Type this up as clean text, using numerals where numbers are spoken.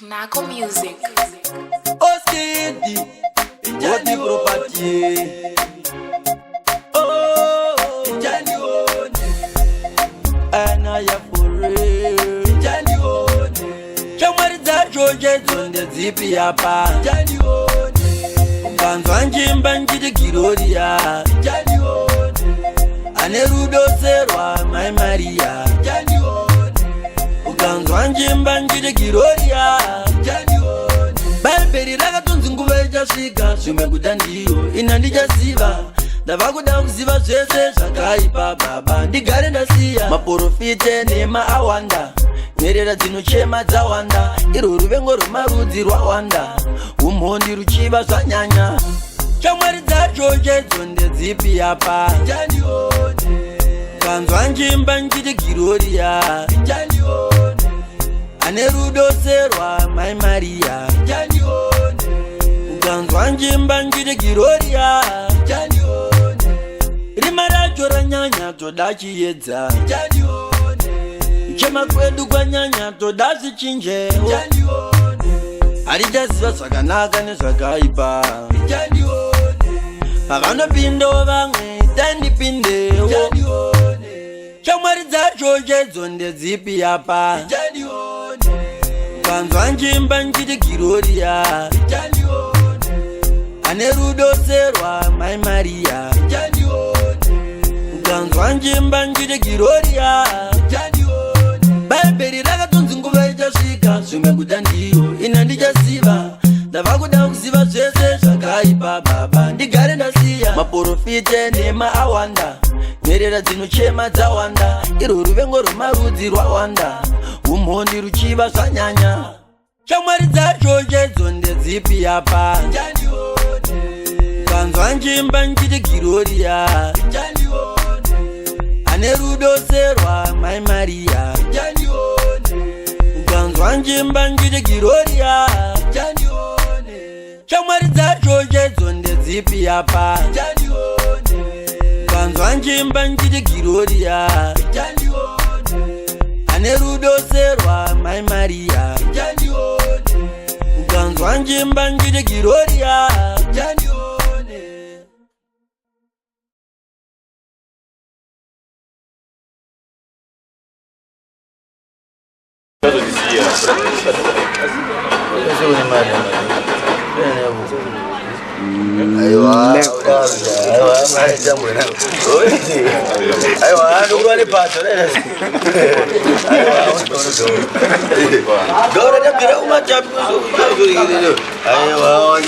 Knaco Music. Oskidi, Ijani property. Oh, Ijani one. Anaya for real. Ijani one. Chamariza George zonde zipi hapa. Ijani one. Kanzwa njimba njide Girodia. Ijani one. Anerudo serwa my Maria. Ijani one. Kanzwa njimba njide Girodia. Ijani one. Balberi raga tunzunguwe jashiga. Shume kudandiyo inandija ziva. Davakuda kuziva zvese zvakaipa baba ndigare ndasiya maprofite nema awanda nyerera dzinochema dzawanda iro ruvengo rwemarudzi rwawanda umhondi ruchiva zvanyanya shamwari dzacho chedzo ndedzipi apa kanzwa njimba njiti Girodia ane rudo serwa mai Maria kanzwa njimba njiti Girodia rimaracho ranyanya toda chiedza chema kwedu kwanyanya toda zichinjewo harichaziva zvakanaka nezvakaipa pavanopindawo vamwe tandipindewo shamwari dzacho chedzo ndedzipi apa kanzwa njimba njiti Girodia ane rudo serwa mai Maria kanzwa njimba njiti Girodia balberi rakatonzi nguva ichasvika zvimwe kuda ndiyo ina ndichaziva ndava kuda kuziva zvese zvakaipa baba ndigare ndasiya maprofite nema awanda nyerera dzinochema dzawanda iro ruvengo rwemarudzi rwawanda umhondi ruchiva zvanyanya shamwari dzacho chedzo ndedzipi apa kanzwa njimba njiti Girodia ane rudo serwa mai Maria kanzwa njimba njiti Girodia shamwari dzacho chedzo ndedzipi apa kanzwa njimba njiti Girodia ane rudo serwa mai Maria kanzwa njimba njiti Girodia Aywa, ndugu ni pato le. Dora de kira uma chapu. Aywa.